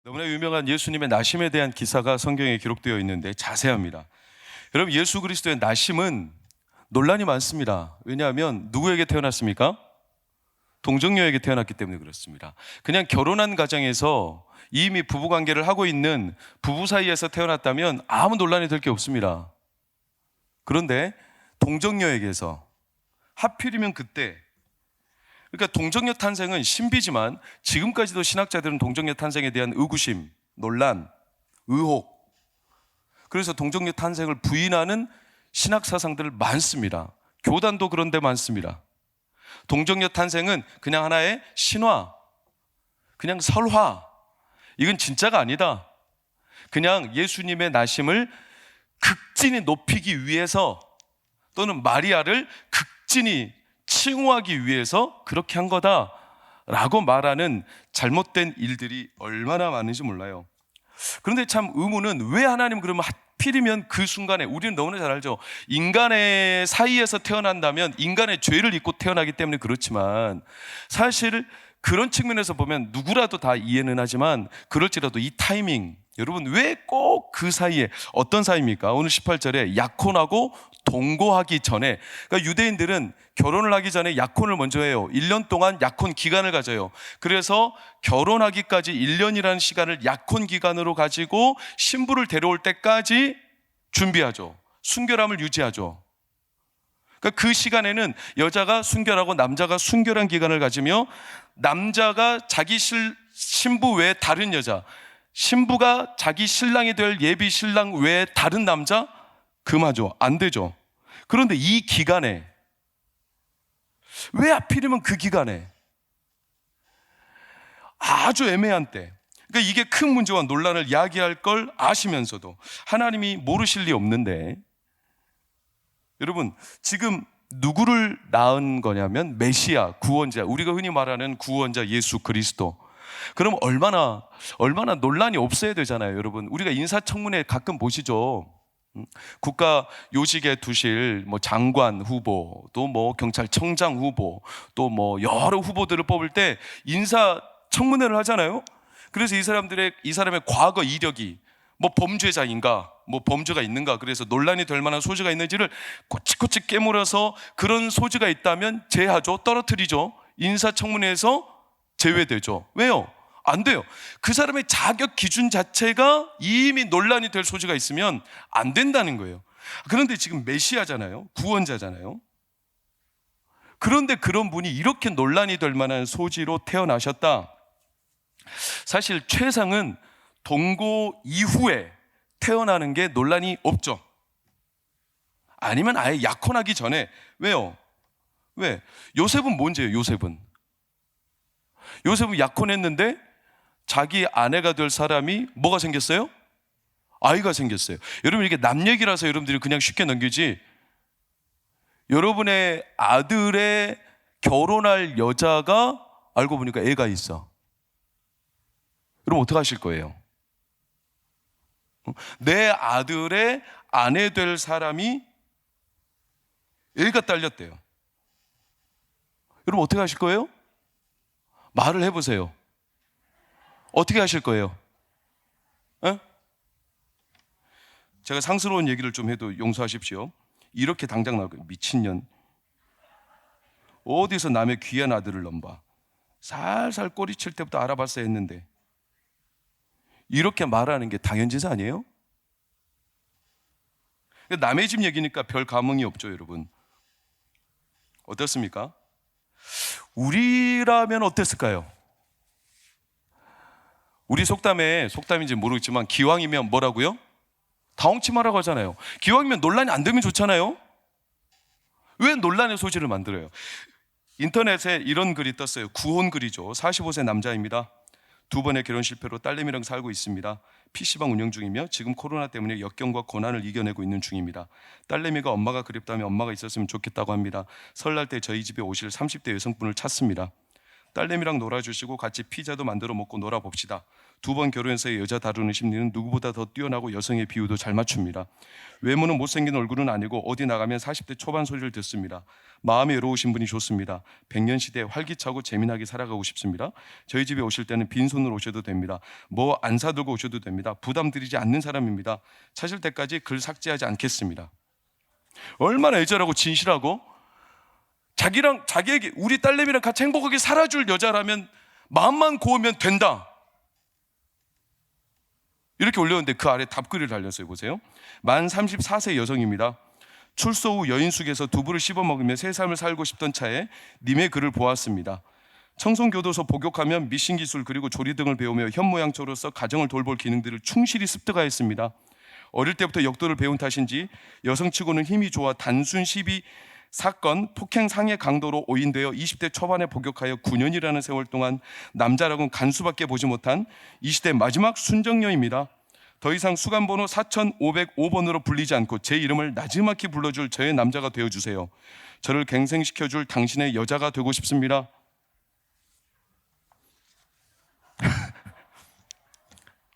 너무나 유명한 예수님의 나심에 대한 기사가 성경에 기록되어 있는데 자세합니다. 여러분, 예수 그리스도의 나심은 논란이 많습니다. 왜냐하면 누구에게 태어났습니까? 동정녀에게 태어났기 때문에 그렇습니다. 그냥 결혼한 가정에서 이미 부부관계를 하고 있는 부부 사이에서 태어났다면 아무 논란이 될 게 없습니다. 그런데 동정녀에게서 하필이면 그때, 그러니까 동정녀 탄생은 신비지만 지금까지도 신학자들은 동정녀 탄생에 대한 의구심, 논란, 의혹, 그래서 동정녀 탄생을 부인하는 신학 사상들 많습니다. 교단도 그런 데 많습니다. 동정녀 탄생은 그냥 하나의 신화, 그냥 설화, 이건 진짜가 아니다. 그냥 예수님의 나심을 극진히 높이기 위해서 또는 마리아를 극진히 칭호하기 위해서 그렇게 한 거다라고 말하는 잘못된 일들이 얼마나 많은지 몰라요. 그런데 참 의문은 왜 하나님 그러면 하필이면 그 순간에, 우리는 너무나 잘 알죠. 인간의 사이에서 태어난다면 인간의 죄를 입고 태어나기 때문에 그렇지만, 사실 그런 측면에서 보면 누구라도 다 이해는 하지만 그럴지라도 이 타이밍, 여러분 왜 꼭 그 사이에, 어떤 사이입니까? 오늘 18절에 약혼하고 동거하기 전에, 그러니까 유대인들은 결혼을 하기 전에 약혼을 먼저 해요. 1년 동안 약혼 기간을 가져요. 그래서 결혼하기까지 1년이라는 시간을 약혼 기간으로 가지고 신부를 데려올 때까지 준비하죠. 순결함을 유지하죠. 그러니까 그 시간에는 여자가 순결하고 남자가 순결한 기간을 가지며, 남자가 자기 신부 외에 다른 여자, 신부가 자기 신랑이 될 예비 신랑 외에 다른 남자, 금하죠. 안 되죠. 그런데 이 기간에, 왜 하필이면 그 기간에, 아주 애매한 때, 그러니까 이게 큰 문제와 논란을 야기할 걸 아시면서도 하나님이 모르실 리 없는데, 여러분 지금 누구를 낳은 거냐면 메시아, 구원자, 우리가 흔히 말하는 구원자 예수 그리스도. 그럼 얼마나 논란이 없어야 되잖아요. 여러분, 우리가 인사청문회 가끔 보시죠. 국가 요직에 두실 장관 후보, 또 경찰청장 후보, 또 여러 후보들을 뽑을 때 인사청문회를 하잖아요. 그래서 이 사람의 과거 이력이 범죄자인가, 범죄가 있는가, 그래서 논란이 될 만한 소지가 있는지를 꼬치꼬치 깨물어서, 그런 소지가 있다면 제하죠. 떨어뜨리죠. 인사청문회에서 제외되죠. 왜요? 안 돼요. 그 사람의 자격 기준 자체가 이미 논란이 될 소지가 있으면 안 된다는 거예요. 그런데 지금 메시아잖아요. 구원자잖아요. 그런데 그런 분이 이렇게 논란이 될 만한 소지로 태어나셨다. 사실 최상은 동거 이후에 태어나는 게 논란이 없죠. 아니면 아예 약혼하기 전에. 왜요? 왜? 요셉은 문제예요. 요셉은 약혼했는데 자기 아내가 될 사람이 뭐가 생겼어요? 아이가 생겼어요. 여러분, 이게 남 얘기라서 여러분들이 그냥 쉽게 넘기지, 여러분의 아들의 결혼할 여자가 알고 보니까 애가 있어. 여러분 어떻게 하실 거예요? 내 아들의 아내 될 사람이 애가 딸렸대요. 여러분 어떻게 하실 거예요? 말을 해보세요. 어떻게 하실 거예요? 에? 제가 상스러운 얘기를 좀 해도 용서하십시오. 이렇게 당장 나올 거예요. 미친년. 어디서 남의 귀한 아들을 넘봐. 살살 꼬리칠 때부터 알아봤어야 했는데. 이렇게 말하는 게 당연지사 아니에요? 남의 집 얘기니까 별 감흥이 없죠, 여러분. 어떻습니까? 우리라면 어땠을까요? 우리 속담인지 모르겠지만 기왕이면 뭐라고요? 다홍치 마라고 하잖아요. 기왕이면 논란이 안 되면 좋잖아요. 왜 논란의 소지를 만들어요? 인터넷에 이런 글이 떴어요. 구혼글이죠. 45세 남자입니다. 2번의 결혼 실패로 딸내미랑 살고 있습니다. PC방 운영 중이며 지금 코로나 때문에 역경과 고난을 이겨내고 있는 중입니다. 딸내미가 엄마가 그립다면 엄마가 있었으면 좋겠다고 합니다. 설날 때 저희 집에 오실 30대 여성분을 찾습니다. 딸내미랑 놀아주시고 같이 피자도 만들어 먹고 놀아봅시다. 2번 결혼해서의 여자 다루는 심리는 누구보다 더 뛰어나고 여성의 비유도 잘 맞춥니다. 외모는 못생긴 얼굴은 아니고 어디 나가면 40대 초반 소리를 듣습니다. 마음이 외로우신 분이 좋습니다. 100년 시대에 활기차고 재미나게 살아가고 싶습니다. 저희 집에 오실 때는 빈손으로 오셔도 됩니다. 뭐 안 사들고 오셔도 됩니다. 부담 드리지 않는 사람입니다. 찾을 때까지 글 삭제하지 않겠습니다. 얼마나 애절하고 진실하고, 자기에게 우리 딸내미랑 같이 행복하게 살아줄 여자라면 마음만 고우면 된다, 이렇게 올렸는데 그 아래 답글을 달렸어요. 보세요. 만 34세 여성입니다. 출소 후 여인숙에서 두부를 씹어 먹으며 새 삶을 살고 싶던 차에 님의 글을 보았습니다. 청송교도소 복역하면 미신 기술 그리고 조리 등을 배우며 현모양처로서 가정을 돌볼 기능들을 충실히 습득하였습니다. 어릴 때부터 역도를 배운 탓인지 여성치고는 힘이 좋아 단순 시비 사건, 폭행 상해 강도로 오인되어 20대 초반에 복역하여 9년이라는 세월 동안 남자라고는 간수밖에 보지 못한 20대 마지막 순정녀입니다. 더 이상 수감번호 4505번으로 불리지 않고 제 이름을 나지막히 불러줄 저의 남자가 되어주세요. 저를 갱생시켜줄 당신의 여자가 되고 싶습니다.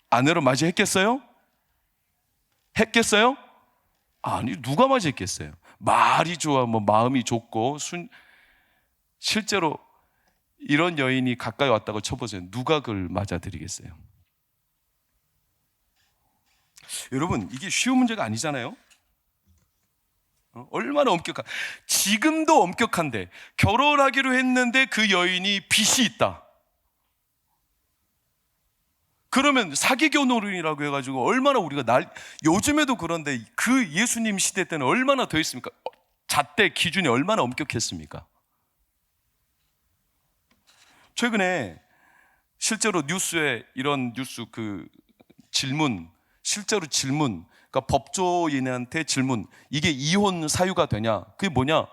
아내로 맞이했겠어요? 했겠어요? 아니, 누가 맞이했겠어요? 말이 좋아, 뭐 마음이 좋고 실제로 이런 여인이 가까이 왔다고 쳐보세요. 누가 그걸 맞아들이겠어요? 여러분, 이게 쉬운 문제가 아니잖아요. 얼마나 엄격한, 지금도 엄격한데 결혼하기로 했는데 그 여인이 빚이 있다. 그러면 사기 결혼이라고 해가지고 얼마나 우리가 요즘에도 그런데 그 예수님 시대 때는 얼마나 더 있습니까? 잣대 기준이 얼마나 엄격했습니까? 최근에 실제로 뉴스에 이런 뉴스 실제로 질문, 그러니까 법조인한테 질문, 이게 이혼 사유가 되냐? 그게 뭐냐?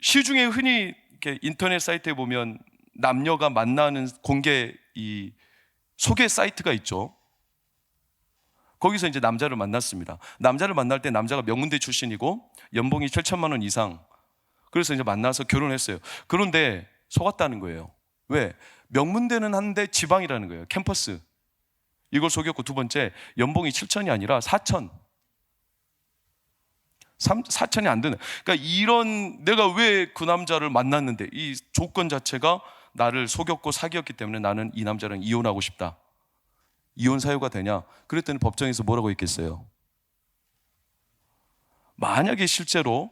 시중에 흔히 이렇게 인터넷 사이트에 보면 남녀가 만나는 공개 소개 사이트가 있죠. 거기서 이제 남자를 만났습니다. 남자를 만날 때 남자가 명문대 출신이고 연봉이 7천만 원 이상. 그래서 이제 만나서 결혼했어요. 그런데 속았다는 거예요. 왜? 명문대는 한데 지방이라는 거예요. 캠퍼스. 이걸 속였고, 두 번째, 연봉이 7천이 아니라 4천. 4천이 안 되는. 그러니까 내가 왜 그 남자를 만났는데 이 조건 자체가 나를 속였고 사기였기 때문에 나는 이 남자랑 이혼하고 싶다. 이혼 사유가 되냐? 그랬더니 법정에서 뭐라고 했겠어요? 만약에 실제로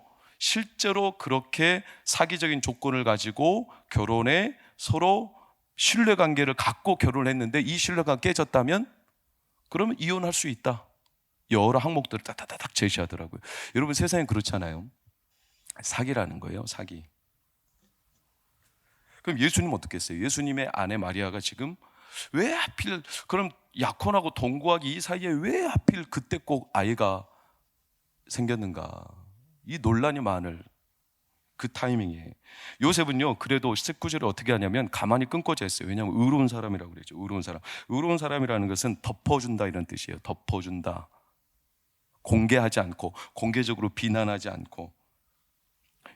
그렇게 사기적인 조건을 가지고 결혼에 서로 신뢰관계를 갖고 결혼을 했는데 이 신뢰가 깨졌다면 그러면 이혼할 수 있다. 여러 항목들을 따다닥 제시하더라고요. 여러분, 세상엔 그렇잖아요. 사기라는 거예요. 사기. 그럼 예수님 어떻게 했어요? 예수님의 아내 마리아가 지금 왜 하필, 그럼 약혼하고 동거하기 이 사이에 왜 하필 그때 꼭 아이가 생겼는가? 이 논란이 많을 그 타이밍에 요셉은요, 그래도 19절에 어떻게 하냐면 가만히 끊고자 했어요. 왜냐하면 의로운 사람이라고 그랬죠. 의로운 사람. 의로운 사람이라는 것은 덮어준다 이런 뜻이에요. 덮어준다. 공개하지 않고, 공개적으로 비난하지 않고.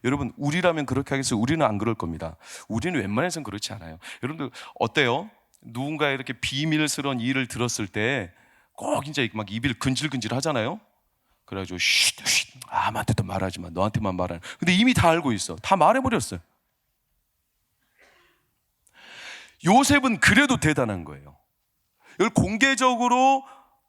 여러분, 우리라면 그렇게 하겠어요? 우리는 안 그럴 겁니다. 우리는 웬만해서는 그렇지 않아요. 여러분들 어때요? 누군가의 이렇게 비밀스러운 일을 들었을 때 꼭 이제 막 입이 근질근질 하잖아요. 그래가지고 쉿, 아무한테도 말하지 마, 너한테만 말하는. 근데 이미 다 알고 있어. 다 말해버렸어요. 요셉은 그래도 대단한 거예요. 이걸 공개적으로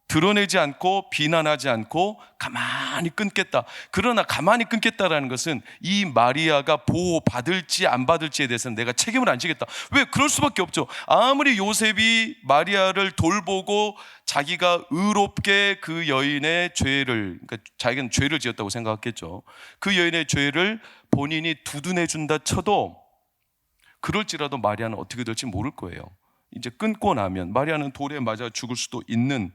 드러내지 않고 비난하지 않고 가만히 끊겠다. 그러나 가만히 끊겠다라는 것은 이 마리아가 보호받을지 안 받을지에 대해서는 내가 책임을 안 지겠다. 왜? 그럴 수밖에 없죠. 아무리 요셉이 마리아를 돌보고 자기가 의롭게 그 여인의 죄를, 그러니까 자기는 죄를 지었다고 생각했겠죠. 그 여인의 죄를 본인이 두둔해준다 쳐도 그럴지라도 마리아는 어떻게 될지 모를 거예요. 이제 끊고 나면 마리아는 돌에 맞아 죽을 수도 있는.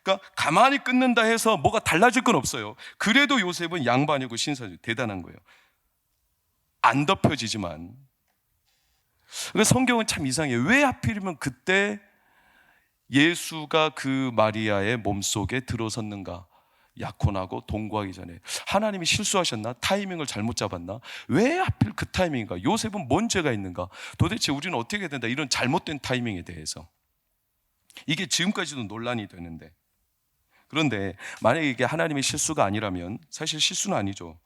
그러니까 가만히 끊는다 해서 뭐가 달라질 건 없어요. 그래도 요셉은 양반이고 신사죠. 대단한 거예요. 안 덮여지지만. 그러니까 성경은 참 이상해요. 왜 하필이면 그때 예수가 그 마리아의 몸속에 들어섰는가? 약혼하고 동거하기 전에 하나님이 실수하셨나? 타이밍을 잘못 잡았나? 왜 하필 그 타이밍인가? 요셉은 뭔 죄가 있는가? 도대체 우리는 어떻게 해야 된다? 이런 잘못된 타이밍에 대해서 이게 지금까지도 논란이 되는데, 그런데 만약에 이게 하나님의 실수가 아니라면, 사실 실수는 아니죠.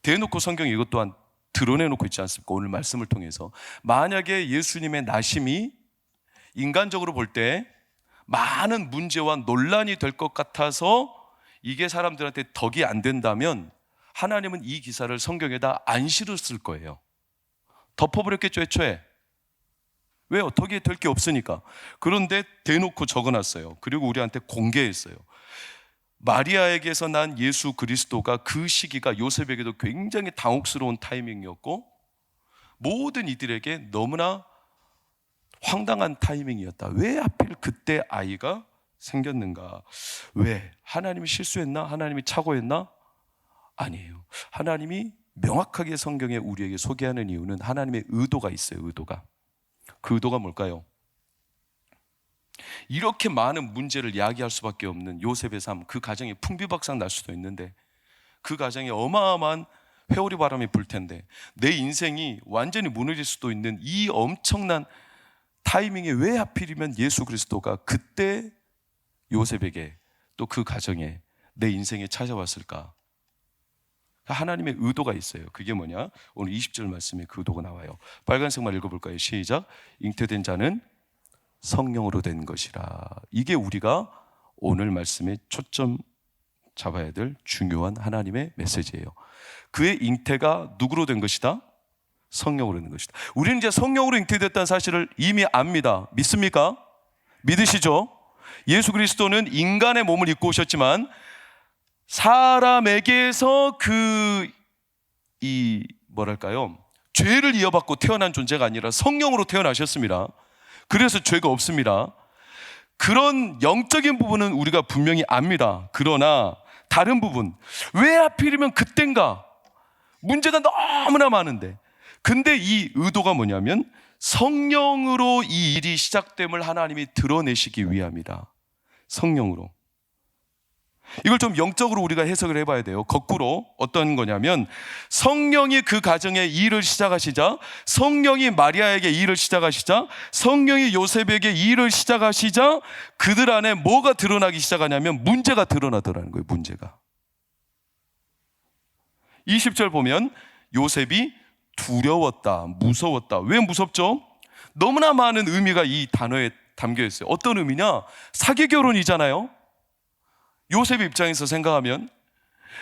대놓고 성경이 이것 또한 드러내놓고 있지 않습니까? 오늘 말씀을 통해서 만약에 예수님의 나심이 인간적으로 볼 때 많은 문제와 논란이 될 것 같아서 이게 사람들한테 덕이 안 된다면 하나님은 이 기사를 성경에다 안 실었을 거예요. 덮어버렸겠죠, 애초에. 왜요? 덕이 될 게 없으니까. 그런데 대놓고 적어놨어요. 그리고 우리한테 공개했어요. 마리아에게서 난 예수 그리스도가 그 시기가 요셉에게도 굉장히 당혹스러운 타이밍이었고 모든 이들에게 너무나 황당한 타이밍이었다. 왜 하필 그때 아이가 생겼는가? 왜? 하나님이 실수했나? 하나님이 착오했나? 아니에요. 하나님이 명확하게 성경에 우리에게 소개하는 이유는 하나님의 의도가 있어요. 의도가. 그 의도가 뭘까요? 이렇게 많은 문제를 이야기할 수밖에 없는 요셉의 삶, 그 가정이 풍비박산 날 수도 있는데, 그 가정에 어마어마한 회오리 바람이 불 텐데, 내 인생이 완전히 무너질 수도 있는 이 엄청난 타이밍에 왜 하필이면 예수 그리스도가 그때 요셉에게 또 그 가정에 내 인생에 찾아왔을까? 하나님의 의도가 있어요. 그게 뭐냐? 오늘 20절 말씀에 그 의도가 나와요. 빨간색만 읽어볼까요? 시작. 잉태된 자는 성령으로 된 것이라. 이게 우리가 오늘 말씀에 초점 잡아야 될 중요한 하나님의 메시지예요. 그의 잉태가 누구로 된 것이다? 성령으로 된 것이다. 우리는 이제 성령으로 잉태됐다는 사실을 이미 압니다. 믿습니까? 믿으시죠? 예수 그리스도는 인간의 몸을 입고 오셨지만 사람에게서 죄를 이어받고 태어난 존재가 아니라 성령으로 태어나셨습니다. 그래서 죄가 없습니다. 그런 영적인 부분은 우리가 분명히 압니다. 그러나 다른 부분, 왜 하필이면 그땐가? 문제가 너무나 많은데, 근데 이 의도가 뭐냐면 성령으로 이 일이 시작됨을 하나님이 드러내시기 위함이다. 성령으로. 이걸 좀 영적으로 우리가 해석을 해봐야 돼요. 거꾸로 어떤 거냐면, 성령이 그 가정에 일을 시작하시자, 성령이 마리아에게 일을 시작하시자, 성령이 요셉에게 일을 시작하시자 그들 안에 뭐가 드러나기 시작하냐면 문제가 드러나더라는 거예요. 문제가. 20절 보면 요셉이 두려웠다, 무서웠다. 왜 무섭죠? 너무나 많은 의미가 이 단어에 담겨 있어요. 어떤 의미냐? 사기 결혼이잖아요. 요셉의 입장에서 생각하면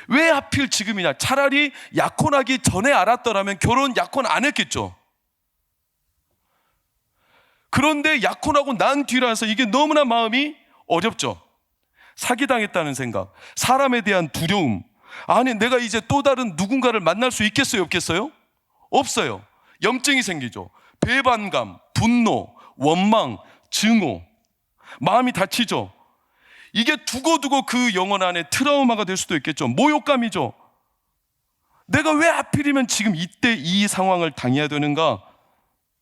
왜 하필 지금이냐? 차라리 약혼하기 전에 알았더라면 결혼 약혼 안 했겠죠. 그런데 약혼하고 난 뒤라서 이게 너무나 마음이 어렵죠. 사기당했다는 생각, 사람에 대한 두려움. 아니, 내가 이제 또 다른 누군가를 만날 수 있겠어요? 없겠어요? 없어요. 염증이 생기죠. 배반감, 분노, 원망, 증오. 마음이 다치죠. 이게 두고두고 그 영혼 안에 트라우마가 될 수도 있겠죠. 모욕감이죠. 내가 왜 하필이면 지금 이때 이 상황을 당해야 되는가?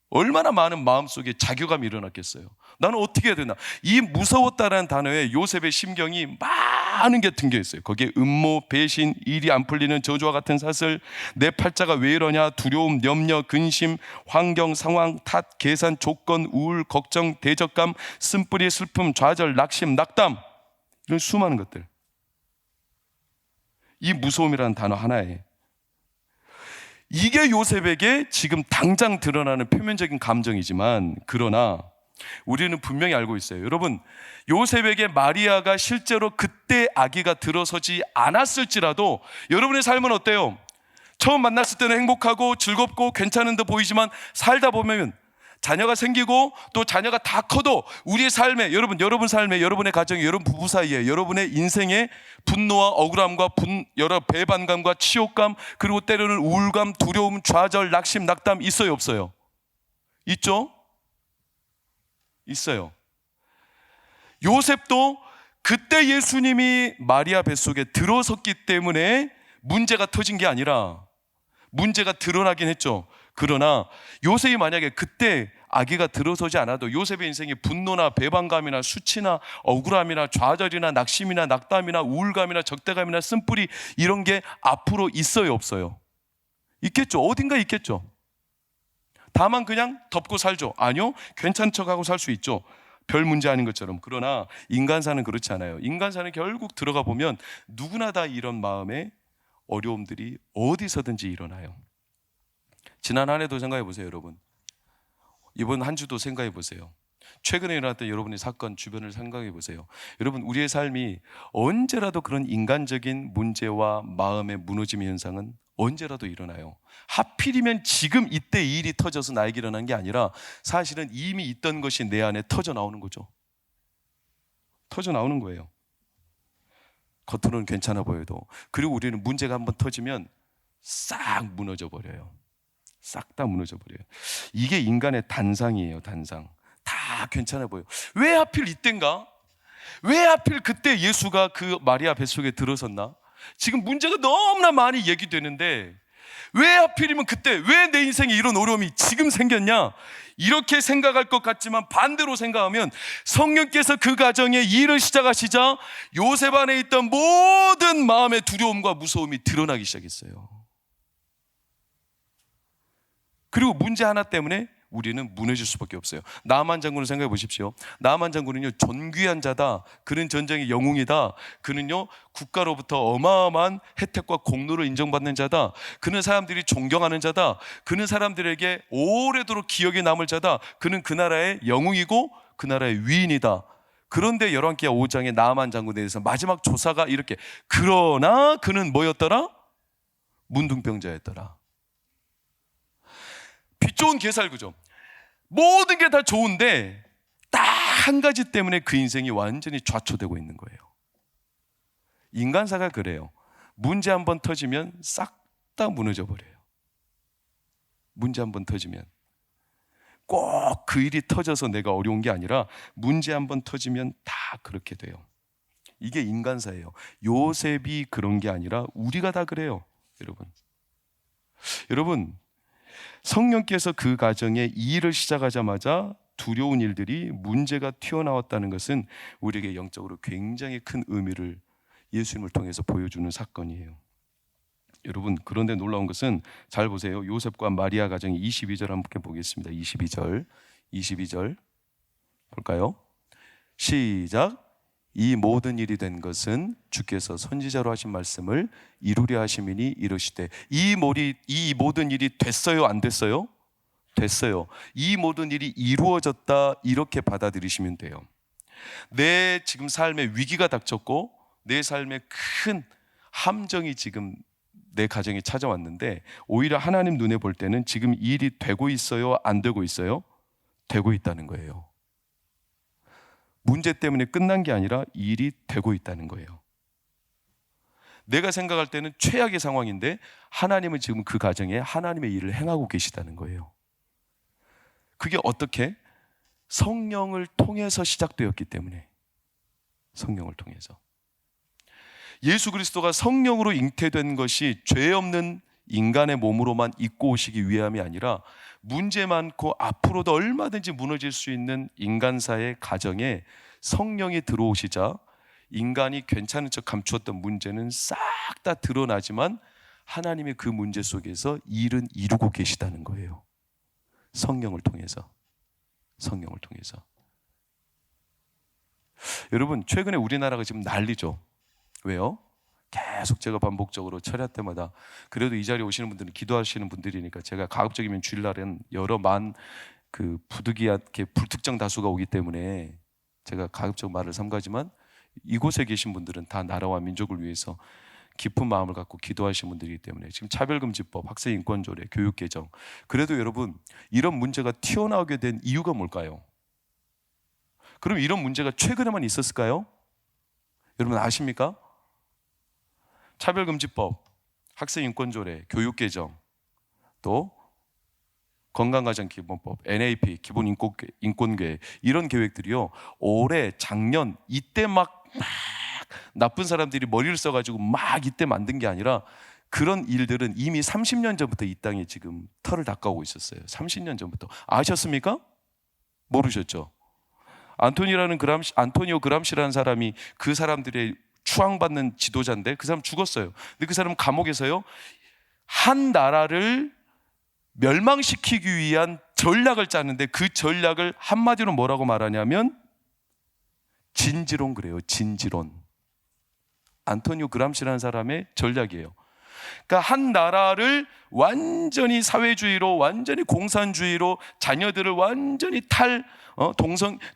얼마나 많은 마음속에 자괴감이 일어났겠어요. 나는 어떻게 해야 되나? 이 무서웠다라는 단어에 요셉의 심경이 많은 게 등겨 있어요. 거기에 음모, 배신, 일이 안 풀리는 저주와 같은 사슬, 내 팔자가 왜 이러냐, 두려움, 염려, 근심, 환경, 상황, 탓, 계산, 조건, 우울, 걱정, 대적감, 쓴뿌리, 슬픔, 좌절, 낙심, 낙담, 이런 수많은 것들. 이 무서움이라는 단어 하나에 이게 요셉에게 지금 당장 드러나는 표면적인 감정이지만, 그러나 우리는 분명히 알고 있어요. 여러분, 요셉에게 마리아가 실제로 그때 아기가 들어서지 않았을지라도 여러분의 삶은 어때요? 처음 만났을 때는 행복하고 즐겁고 괜찮은 듯 보이지만 살다 보면 자녀가 생기고 또 자녀가 다 커도 우리의 삶에, 여러분 삶에, 여러분의 가정에, 여러분 부부 사이에, 여러분의 인생에 분노와 억울함과 여러 배반감과 치욕감, 그리고 때로는 우울감, 두려움, 좌절, 낙심, 낙담 있어요, 없어요? 있죠? 있어요. 요셉도 그때 예수님이 마리아 뱃속에 들어섰기 때문에 문제가 터진 게 아니라 문제가 드러나긴 했죠. 그러나 요셉이 만약에 그때 아기가 들어서지 않아도 요셉의 인생에 분노나 배반감이나 수치나 억울함이나 좌절이나 낙심이나 낙담이나 우울감이나 적대감이나 쓴뿌리 이런 게 앞으로 있어요, 없어요? 있겠죠. 어딘가 있겠죠. 다만 그냥 덮고 살죠. 아니요, 괜찮은 척하고 살 수 있죠. 별 문제 아닌 것처럼. 그러나 인간사는 그렇지 않아요. 인간사는 결국 들어가 보면 누구나 다 이런 마음의 어려움들이 어디서든지 일어나요. 지난 한 해도 생각해 보세요, 여러분. 이번 한 주도 생각해 보세요. 최근에 일어났던 여러분의 사건 주변을 생각해 보세요. 여러분, 우리의 삶이 언제라도 그런 인간적인 문제와 마음의 무너짐의 현상은 언제라도 일어나요. 하필이면 지금 이때 이 일이 터져서 나에게 일어난 게 아니라 사실은 이미 있던 것이 내 안에 터져 나오는 거죠. 터져 나오는 거예요. 겉으로는 괜찮아 보여도. 그리고 우리는 문제가 한번 터지면 싹 무너져 버려요. 싹 다 무너져 버려요. 이게 인간의 단상이에요. 단상. 다 괜찮아 보여. 왜 하필 이땐가? 왜 하필 그때 예수가 그 마리아 뱃속에 들어섰나? 지금 문제가 너무나 많이 얘기되는데 왜 하필이면 그때, 왜 내 인생에 이런 어려움이 지금 생겼냐? 이렇게 생각할 것 같지만 반대로 생각하면 성령께서 그 가정에 일을 시작하시자 요셉 안에 있던 모든 마음의 두려움과 무서움이 드러나기 시작했어요. 그리고 문제 하나 때문에 우리는 무너질 수밖에 없어요. 나만 장군을 생각해 보십시오. 나만 장군은요, 존귀한 자다. 그는 전쟁의 영웅이다. 그는요, 국가로부터 어마어마한 혜택과 공로를 인정받는 자다. 그는 사람들이 존경하는 자다. 그는 사람들에게 오래도록 기억에 남을 자다. 그는 그 나라의 영웅이고 그 나라의 위인이다. 그런데 열왕기하 5장의 나만 장군에 대해서 마지막 조사가 이렇게, 그러나 그는 뭐였더라? 문둥병자였더라. 빛 좋은 개살구죠. 모든 게 다 좋은데 딱 한 가지 때문에 그 인생이 완전히 좌초되고 있는 거예요. 인간사가 그래요. 문제 한번 터지면 싹 다 무너져 버려요. 문제 한번 터지면 꼭 그 일이 터져서 내가 어려운 게 아니라 문제 한번 터지면 다 그렇게 돼요. 이게 인간사예요. 요셉이 그런 게 아니라 우리가 다 그래요. 여러분, 성령께서 그 가정에 이 일을 시작하자마자 두려운 일들이, 문제가 튀어나왔다는 것은 우리에게 영적으로 굉장히 큰 의미를 예수님을 통해서 보여주는 사건이에요. 여러분, 그런데 놀라운 것은 잘 보세요. 요셉과 마리아 가정의 22절 함께 보겠습니다. 22절 볼까요? 시작. 이 모든 일이 된 것은 주께서 선지자로 하신 말씀을 이루려 하심이니 이르시되. 이 모든 일이 됐어요, 안 됐어요? 됐어요. 이 모든 일이 이루어졌다, 이렇게 받아들이시면 돼요. 내 지금 삶에 위기가 닥쳤고 내 삶에 큰 함정이 지금 내 가정에 찾아왔는데, 오히려 하나님 눈에 볼 때는 지금 이 일이 되고 있어요, 안 되고 있어요? 되고 있다는 거예요. 문제 때문에 끝난 게 아니라 일이 되고 있다는 거예요. 내가 생각할 때는 최악의 상황인데 하나님은 지금 그 가정에 하나님의 일을 행하고 계시다는 거예요. 그게 어떻게? 성령을 통해서 시작되었기 때문에. 성령을 통해서. 예수 그리스도가 성령으로 잉태된 것이 죄 없는 인간의 몸으로만 입고 오시기 위함이 아니라 문제 많고 앞으로도 얼마든지 무너질 수 있는 인간사의 가정에 성령이 들어오시자 인간이 괜찮은 척 감추었던 문제는 싹 다 드러나지만 하나님의 그 문제 속에서 일은 이루고 계시다는 거예요. 성령을 통해서. 성령을 통해서. 여러분, 최근에 우리나라가 지금 난리죠. 왜요? 계속 제가 반복적으로 철야 때마다, 그래도 이 자리에 오시는 분들은 기도하시는 분들이니까 제가 가급적이면 주일날은 여러 그 부득이하게 불특정 다수가 오기 때문에 제가 가급적 말을 삼가지만, 이곳에 계신 분들은 다 나라와 민족을 위해서 깊은 마음을 갖고 기도하시는 분들이기 때문에 지금 차별금지법, 학생인권조례, 교육개정, 그래도 여러분, 이런 문제가 튀어나오게 된 이유가 뭘까요? 그럼 이런 문제가 최근에만 있었을까요? 여러분 아십니까? 차별금지법, 학생인권조례, 교육개정, 또 건강가정기본법, NAP, 기본인권계획, 이런 계획들이요, 올해, 작년 이때 막 나쁜 사람들이 머리를 써가지고 막 이때 만든 게 아니라, 그런 일들은 이미 30년 전부터 이 땅에 지금 털을 닦아오고 있었어요. 30년 전부터. 아셨습니까? 모르셨죠? 안토니오 그람시라는 사람이 그 사람들의 추앙받는 지도자인데 그 사람 죽었어요. 근데 그 사람은 감옥에서요, 한 나라를 멸망시키기 위한 전략을 짜는데 그 전략을 한마디로 뭐라고 말하냐면 진지론 그래요. 진지론. 안토니오 그람시라는 사람의 전략이에요. 그러니까 한 나라를 완전히 사회주의로, 완전히 공산주의로, 자녀들을 완전히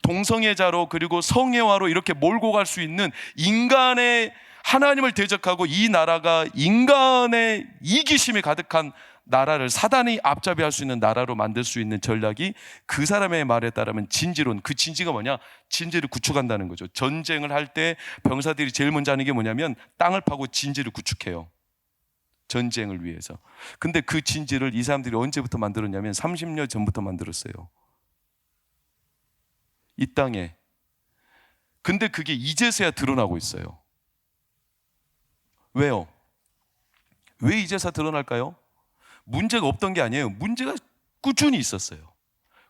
동성애자로, 그리고 성애화로 이렇게 몰고 갈 수 있는 인간의, 하나님을 대적하고 이 나라가 인간의 이기심이 가득한 나라를 사단이 앞잡이할 수 있는 나라로 만들 수 있는 전략이 그 사람의 말에 따르면 진지론. 그 진지가 뭐냐? 진지를 구축한다는 거죠. 전쟁을 할 때 병사들이 제일 먼저 하는 게 뭐냐면 땅을 파고 진지를 구축해요. 전쟁을 위해서. 근데 그 진지를 이 사람들이 언제부터 만들었냐면 30년 전부터 만들었어요. 이 땅에. 근데 그게 이제서야 드러나고 있어요. 왜요? 왜 이제서 드러날까요? 문제가 없던 게 아니에요. 문제가 꾸준히 있었어요.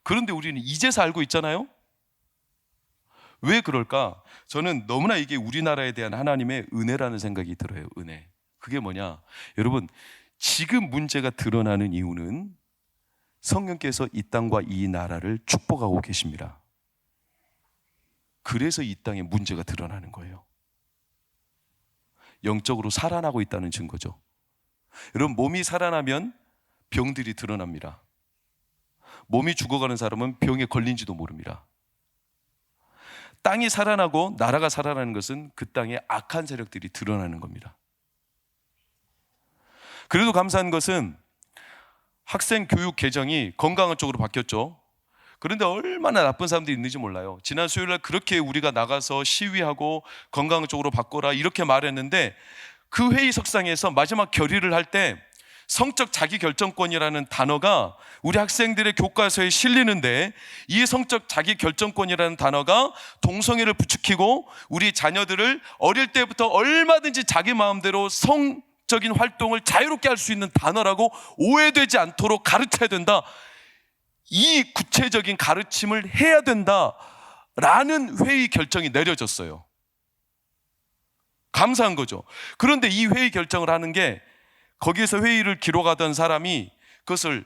그런데 우리는 이제서 알고 있잖아요. 왜 그럴까? 저는 너무나 이게 우리나라에 대한 하나님의 은혜라는 생각이 들어요. 은혜. 그게 뭐냐? 여러분, 지금 문제가 드러나는 이유는 성령께서 이 땅과 이 나라를 축복하고 계십니다. 그래서 이 땅에 문제가 드러나는 거예요. 영적으로 살아나고 있다는 증거죠. 여러분, 몸이 살아나면 병들이 드러납니다. 몸이 죽어가는 사람은 병에 걸린지도 모릅니다. 땅이 살아나고 나라가 살아나는 것은 그 땅에 악한 세력들이 드러나는 겁니다. 그래도 감사한 것은 학생 교육 개정이 건강한 쪽으로 바뀌었죠. 그런데 얼마나 나쁜 사람들이 있는지 몰라요. 지난 수요일날 그렇게 우리가 나가서 시위하고 건강 쪽으로 바꿔라 이렇게 말했는데 그 회의석상에서 마지막 결의를 할 때 성적 자기결정권이라는 단어가 우리 학생들의 교과서에 실리는데, 이 성적 자기결정권이라는 단어가 동성애를 부추기고 우리 자녀들을 어릴 때부터 얼마든지 자기 마음대로 성적인 활동을 자유롭게 할 수 있는 단어라고 오해되지 않도록 가르쳐야 된다. 이 구체적인 가르침을 해야 된다라는 회의 결정이 내려졌어요. 감사한 거죠. 그런데 이 회의 결정을 하는 게, 거기에서 회의를 기록하던 사람이 그것을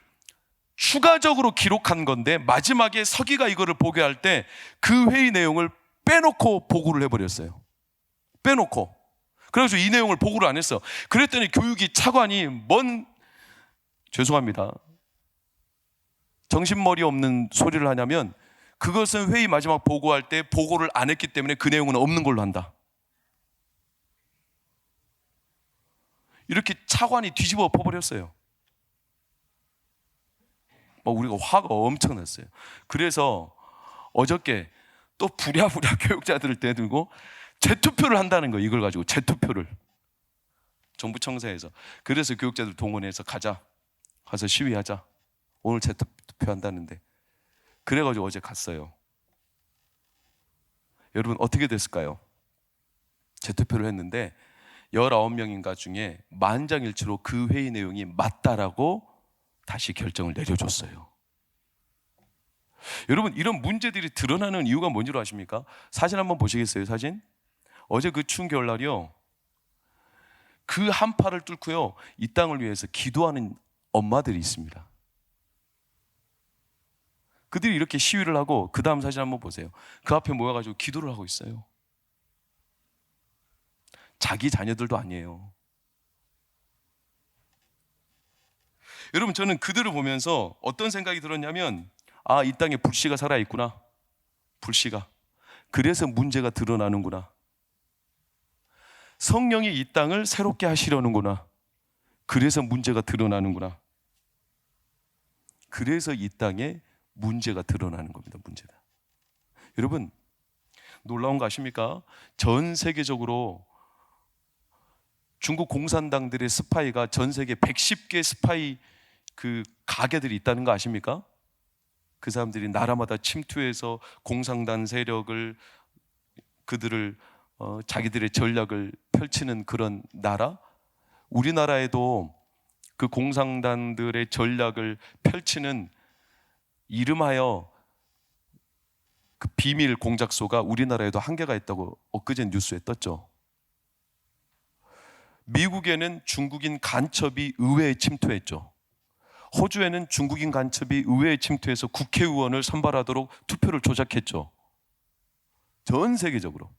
추가적으로 기록한 건데 마지막에 서기가 이거를 보게 할 때 그 회의 내용을 빼놓고 보고를 해버렸어요. 빼놓고. 그래서 이 내용을 보고를 안 했어. 그랬더니 교육이 차관이 죄송합니다, 정신머리 없는 소리를 하냐면, 그것은 회의 마지막 보고할 때 보고를 안 했기 때문에 그 내용은 없는 걸로 한다. 이렇게 차관이 뒤집어 엎어버렸어요. 우리가 화가 엄청 났어요. 그래서 어저께 또 부랴부랴 교육자들을 대들고 재투표를 한다는 거예요. 이걸 가지고 재투표를 정부 청사에서. 그래서 교육자들 동원해서 가서 시위하자, 오늘 재투표 한다는데. 그래가지고 어제 갔어요. 여러분, 어떻게 됐을까요? 재투표를 했는데 19명인가 중에 만장일치로 그 회의 내용이 맞다라고 다시 결정을 내려줬어요. 여러분, 이런 문제들이 드러나는 이유가 뭔지로 아십니까? 사진 한번 보시겠어요? 사진. 어제 그 추운 겨울날이요, 그 한파를 뚫고요 이 땅을 위해서 기도하는 엄마들이 있습니다. 그들이 이렇게 시위를 하고, 그 다음 사진 한번 보세요. 그 앞에 모여가지고 기도를 하고 있어요. 자기 자녀들도 아니에요. 여러분, 저는 그들을 보면서 어떤 생각이 들었냐면, 이 땅에 불씨가 살아있구나. 불씨가. 그래서 문제가 드러나는구나. 성령이 이 땅을 새롭게 하시려는구나. 그래서 문제가 드러나는구나. 그래서 이 땅에 문제가 드러나는 겁니다. 문제가. 여러분, 놀라운 거 아십니까? 전 세계적으로 중국 공산당들의 스파이가 전 세계 110개 스파이 그 가게들이 있다는 거 아십니까? 그 사람들이 나라마다 침투해서 공산당 세력을, 그들을 자기들의 전략을 펼치는 그런 나라. 우리나라에도 그 공산당들의 전략을 펼치는, 이름하여 비밀 공작소가 우리나라에도 한계가 있다고 엊그제 뉴스에 떴죠. 미국에는 중국인 간첩이 의회에 침투했죠. 호주에는 중국인 간첩이 의회에 침투해서 국회의원을 선발하도록 투표를 조작했죠. 전 세계적으로.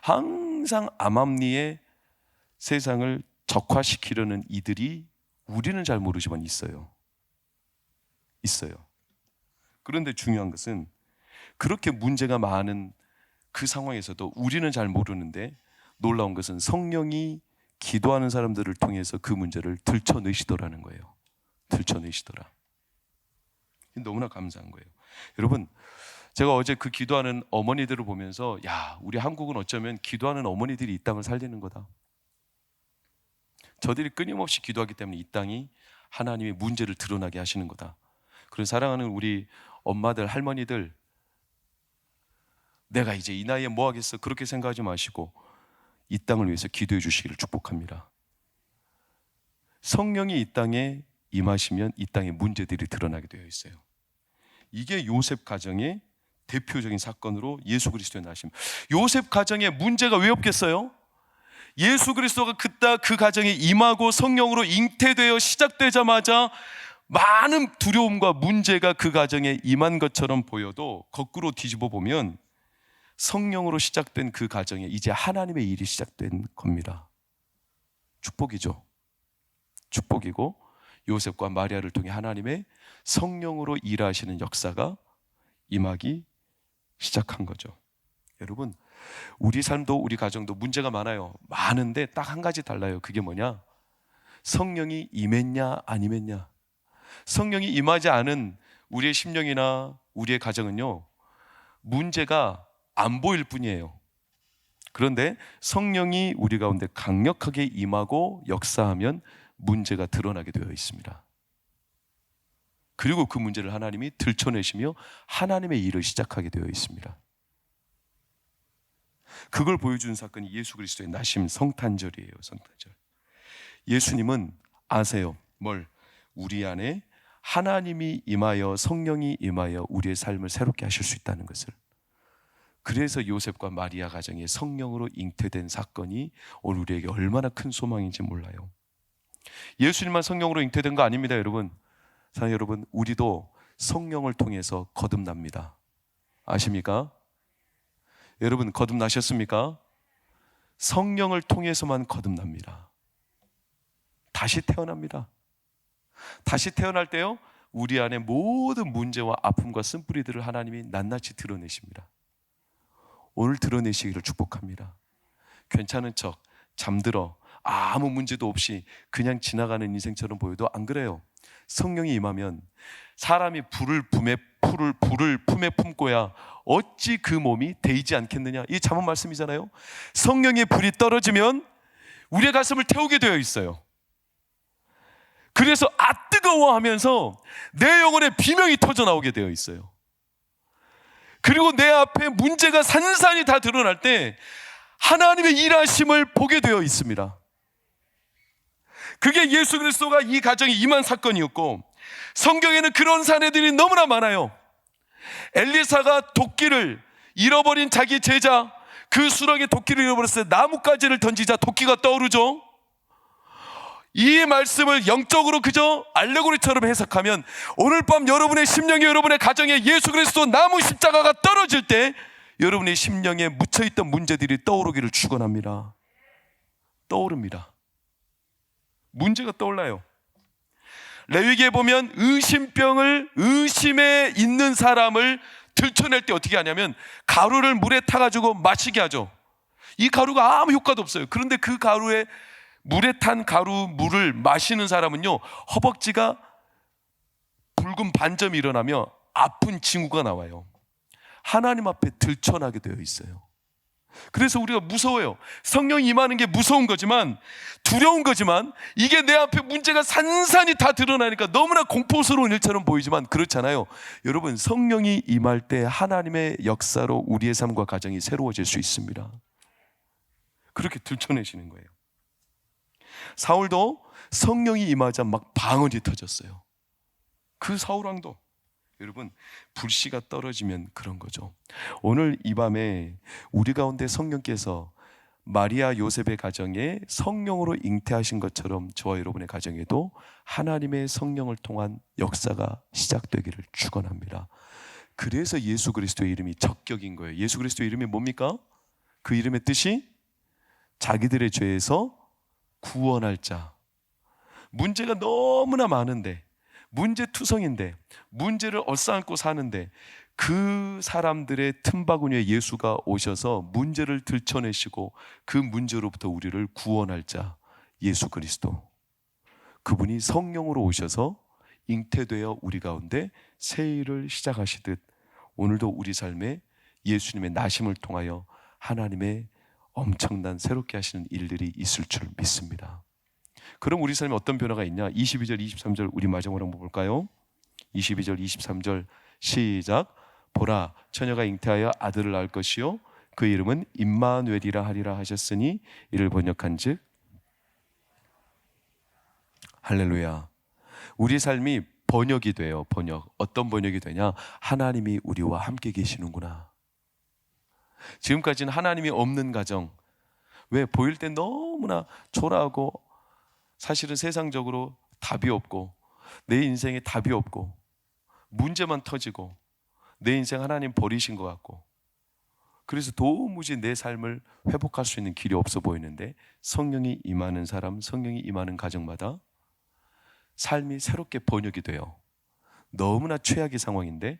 항상 암암리에 세상을 적화시키려는 이들이 우리는 잘 모르지만 있어요. 그런데 중요한 것은 그렇게 문제가 많은 그 상황에서도 우리는 잘 모르는데 놀라운 것은 성령이 기도하는 사람들을 통해서 그 문제를 들춰내시더라는 거예요. 들춰내시더라. 너무나 감사한 거예요. 여러분, 제가 어제 그 기도하는 어머니들을 보면서 야, 우리 한국은 어쩌면 기도하는 어머니들이 이 땅을 살리는 거다. 저들이 끊임없이 기도하기 때문에 이 땅이 하나님의 문제를 드러나게 하시는 거다. 그런 사랑하는 우리 엄마들, 할머니들, 내가 이제 이 나이에 뭐 하겠어 그렇게 생각하지 마시고 이 땅을 위해서 기도해 주시기를 축복합니다. 성령이 이 땅에 임하시면 이 땅의 문제들이 드러나게 되어 있어요. 이게 요셉 가정의 대표적인 사건으로 예수 그리스도의 나심. 요셉 가정에 문제가 왜 없겠어요? 예수 그리스도가 그 가정에 임하고 성령으로 잉태되어 시작되자마자 많은 두려움과 문제가 그 가정에 임한 것처럼 보여도 거꾸로 뒤집어 보면 성령으로 시작된 그 가정에 이제 하나님의 일이 시작된 겁니다. 축복이죠. 축복이고 요셉과 마리아를 통해 하나님의 성령으로 일하시는 역사가 임하기 시작한 거죠. 여러분, 우리 삶도 우리 가정도 문제가 많아요. 많은데 딱 한 가지 달라요. 그게 뭐냐? 성령이 임했냐 안 임했냐. 성령이 임하지 않은 우리의 심령이나 우리의 가정은요, 문제가 안 보일 뿐이에요. 그런데 성령이 우리 가운데 강력하게 임하고 역사하면 문제가 드러나게 되어 있습니다. 그리고 그 문제를 하나님이 들춰내시며 하나님의 일을 시작하게 되어 있습니다. 그걸 보여준 사건이 예수 그리스도의 나심 성탄절이에요. 성탄절. 예수님은 아세요? 뭘? 우리 안에 하나님이 임하여 성령이 임하여 우리의 삶을 새롭게 하실 수 있다는 것을. 그래서 요셉과 마리아 가정에 성령으로 잉태된 사건이 오늘 우리에게 얼마나 큰 소망인지 몰라요. 예수님만 성령으로 잉태된 거 아닙니다, 여러분. 사랑하는 여러분, 우리도 성령을 통해서 거듭납니다. 아십니까? 여러분, 거듭나셨습니까? 성령을 통해서만 거듭납니다. 다시 태어납니다. 다시 태어날 때요, 우리 안에 모든 문제와 아픔과 쓴뿌리들을 하나님이 낱낱이 드러내십니다. 오늘 드러내시기를 축복합니다. 괜찮은 척, 잠들어, 아무 문제도 없이 그냥 지나가는 인생처럼 보여도 안 그래요. 성령이 임하면 사람이 불을 품에 품고야 어찌 그 몸이 데이지 않겠느냐. 이 잠언 말씀이잖아요. 성령의 불이 떨어지면 우리의 가슴을 태우게 되어 있어요. 그래서 뜨거워 하면서 내 영혼에 비명이 터져 나오게 되어 있어요. 그리고 내 앞에 문제가 산산이 다 드러날 때 하나님의 일하심을 보게 되어 있습니다. 그게 예수 그리스도가 이 가정에 임한 사건이었고, 성경에는 그런 사례들이 너무나 많아요. 엘리사가 도끼를 잃어버린 자기 제자, 그 수렁에 도끼를 잃어버렸어요. 나뭇가지를 던지자 도끼가 떠오르죠. 이 말씀을 영적으로 그저 알레고리처럼 해석하면 오늘 밤 여러분의 심령에, 여러분의 가정에 예수 그리스도 나무 십자가가 떨어질 때 여러분의 심령에 묻혀있던 문제들이 떠오르기를 축원합니다. 떠오릅니다. 문제가 떠올라요. 레위기에 보면 의심에 있는 사람을 들춰낼 때 어떻게 하냐면 가루를 물에 타가지고 마시게 하죠. 이 가루가 아무 효과도 없어요. 그런데 그 가루에 물에 탄 물을 마시는 사람은요, 허벅지가 붉은 반점이 일어나며 아픈 징후가 나와요. 하나님 앞에 들춰나게 되어 있어요. 그래서 우리가 무서워요. 성령이 임하는 게 무서운 거지만, 두려운 거지만, 이게 내 앞에 문제가 산산이 다 드러나니까 너무나 공포스러운 일처럼 보이지만 그렇잖아요. 여러분, 성령이 임할 때 하나님의 역사로 우리의 삶과 가정이 새로워질 수 있습니다. 그렇게 들춰내시는 거예요. 사울도 성령이 임하자 막 방언이 터졌어요. 그 사울왕도 여러분, 불씨가 떨어지면 그런 거죠. 오늘 이 밤에 우리 가운데 성령께서 마리아 요셉의 가정에 성령으로 잉태하신 것처럼 저와 여러분의 가정에도 하나님의 성령을 통한 역사가 시작되기를 축원합니다. 그래서 예수 그리스도의 이름이 적격인 거예요. 예수 그리스도의 이름이 뭡니까? 그 이름의 뜻이 자기들의 죄에서 구원할 자. 문제가 너무나 많은데, 문제투성인데, 문제를 얼싸안고 사는데 그 사람들의 틈바구니에 예수가 오셔서 문제를 들춰내시고 그 문제로부터 우리를 구원할 자, 예수 그리스도. 그분이 성령으로 오셔서 잉태되어 우리 가운데 새 일을 시작하시듯 오늘도 우리 삶에 예수님의 나심을 통하여 하나님의 엄청난 새롭게 하시는 일들이 있을 줄 믿습니다. 그럼 우리 삶에 어떤 변화가 있냐? 22절 23절 우리 마지막으로 한번 볼까요? 22절 23절 시작. 보라, 처녀가 잉태하여 아들을 낳을 것이요 그 이름은 임마누엘이라 하리라 하셨으니 이를 번역한즉, 할렐루야. 우리 삶이 번역이 돼요. 번역. 어떤 번역이 되냐? 하나님이 우리와 함께 계시는구나. 지금까지는 하나님이 없는 가정, 왜 보일 때 너무나 초라하고 사실은 세상적으로 답이 없고 내 인생에 답이 없고 문제만 터지고 내 인생 하나님 버리신 것 같고, 그래서 도무지 내 삶을 회복할 수 있는 길이 없어 보이는데 성령이 임하는 사람, 성령이 임하는 가정마다 삶이 새롭게 번역이 돼요. 너무나 최악의 상황인데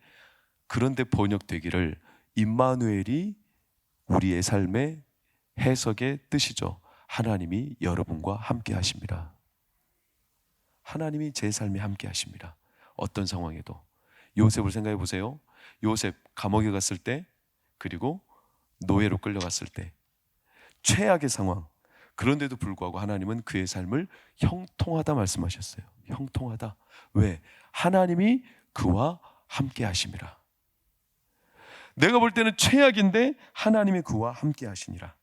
그런데 번역되기를 임마누엘이 우리의 삶의 해석의 뜻이죠. 하나님이 여러분과 함께 하십니다. 하나님이 제 삶에 함께 하십니다. 어떤 상황에도. 요셉을 생각해 보세요. 요셉 감옥에 갔을 때, 그리고 노예로 끌려갔을 때, 최악의 상황. 그런데도 불구하고 하나님은 그의 삶을 형통하다 말씀하셨어요. 형통하다. 왜? 하나님이 그와 함께 하심이라. 내가 볼 때는 최악인데 하나님이 그와 함께 하시니라.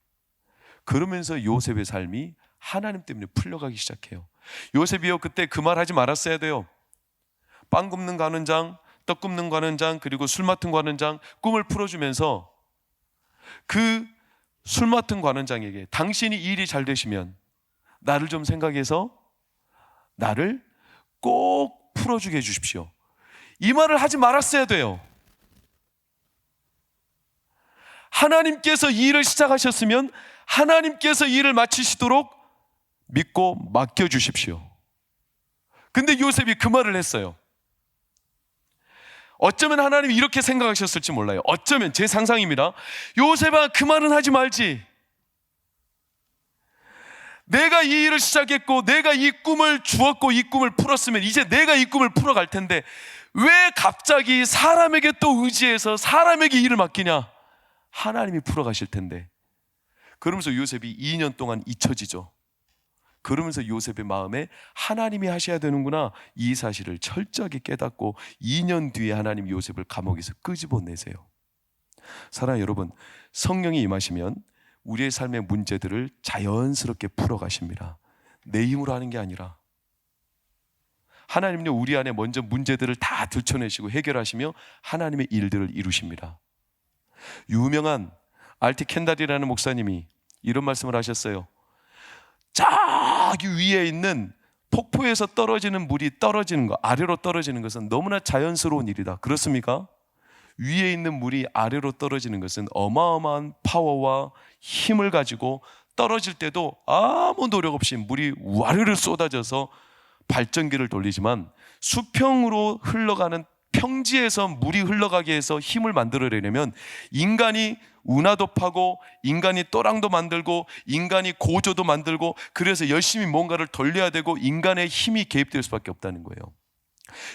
그러면서 요셉의 삶이 하나님 때문에 풀려가기 시작해요. 요셉이요, 그때 그 말 하지 말았어야 돼요. 빵 굽는 관원장, 떡 굽는 관원장, 그리고 술 맡은 관원장 꿈을 풀어주면서 그 술 맡은 관원장에게 당신이 일이 잘 되시면 나를 좀 생각해서 나를 꼭 풀어주게 해주십시오. 이 말을 하지 말았어야 돼요. 하나님께서 이 일을 시작하셨으면 하나님께서 이 일을 마치시도록 믿고 맡겨주십시오. 근데 요셉이 그 말을 했어요. 어쩌면 하나님이 이렇게 생각하셨을지 몰라요. 어쩌면, 제 상상입니다. 요셉아, 그 말은 하지 말지. 내가 이 일을 시작했고 내가 이 꿈을 주었고 이 꿈을 풀었으면 이제 내가 이 꿈을 풀어갈 텐데 왜 갑자기 사람에게 또 의지해서 사람에게 일을 맡기냐? 하나님이 풀어가실 텐데. 그러면서 요셉이 2년 동안 잊혀지죠. 그러면서 요셉의 마음에 하나님이 하셔야 되는구나, 이 사실을 철저하게 깨닫고 2년 뒤에 하나님 요셉을 감옥에서 끄집어내세요. 사랑하는 여러분, 성령이 임하시면 우리의 삶의 문제들을 자연스럽게 풀어가십니다. 내 힘으로 하는 게 아니라 하나님은 우리 안에 먼저 문제들을 다 들춰내시고 해결하시며 하나님의 일들을 이루십니다. 유명한 알티 켄달이라는 목사님이 이런 말씀을 하셨어요. 저기 위에 있는 폭포에서 떨어지는 물이 떨어지는 것, 아래로 떨어지는 것은 너무나 자연스러운 일이다. 그렇습니까? 위에 있는 물이 아래로 떨어지는 것은 어마어마한 파워와 힘을 가지고 떨어질 때도 아무 노력 없이 물이 와르르 쏟아져서 발전기를 돌리지만 수평으로 흘러가는 평지에서 물이 흘러가게 해서 힘을 만들어내려면 인간이 운하도 파고 인간이 또랑도 만들고 인간이 고조도 만들고, 그래서 열심히 뭔가를 돌려야 되고 인간의 힘이 개입될 수밖에 없다는 거예요.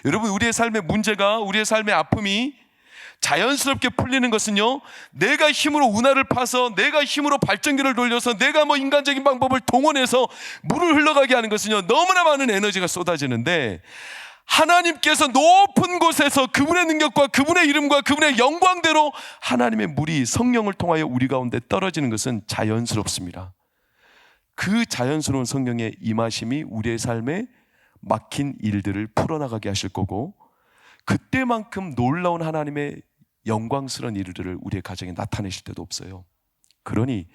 여러분, 우리의 삶의 문제가, 우리의 삶의 아픔이 자연스럽게 풀리는 것은요, 내가 힘으로 운하를 파서 내가 힘으로 발전기를 돌려서 내가 뭐 인간적인 방법을 동원해서 물을 흘러가게 하는 것은요, 너무나 많은 에너지가 쏟아지는데 하나님께서 높은 곳에서 그분의 능력과 그분의 이름과 그분의 영광대로 하나님의 물이 성령을 통하여 우리 가운데 떨어지는 것은 자연스럽습니다. 그 자연스러운 성령의 임하심이 우리의 삶에 막힌 일들을 풀어나가게 하실 거고, 그때만큼 놀라운 하나님의 영광스러운 일들을 우리의 가정에 나타내실 때도 없어요. 그러니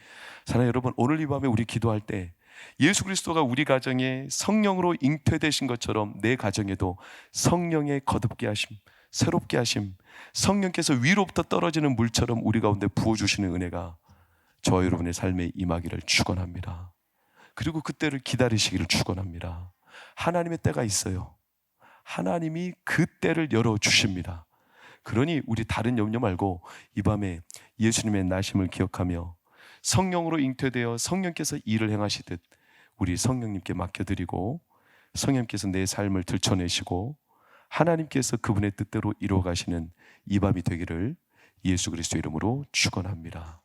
사랑하는 여러분, 오늘 이 밤에 우리 기도할 때 예수 그리스도가 우리 가정에 성령으로 잉태되신 것처럼 내 가정에도 성령의 거듭게 하심, 새롭게 하심, 성령께서 위로부터 떨어지는 물처럼 우리 가운데 부어주시는 은혜가 저와 여러분의 삶에 임하기를 축원합니다. 그리고 그때를 기다리시기를 축원합니다. 하나님의 때가 있어요. 하나님이 그 때를 열어주십니다. 그러니 우리 다른 염려 말고 이 밤에 예수님의 나심을 기억하며 성령으로 잉태되어 성령께서 일을 행하시듯 우리 성령님께 맡겨드리고 성령님께서 내 삶을 들춰내시고 하나님께서 그분의 뜻대로 이루어가시는 이 밤이 되기를 예수 그리스도 이름으로 축원합니다.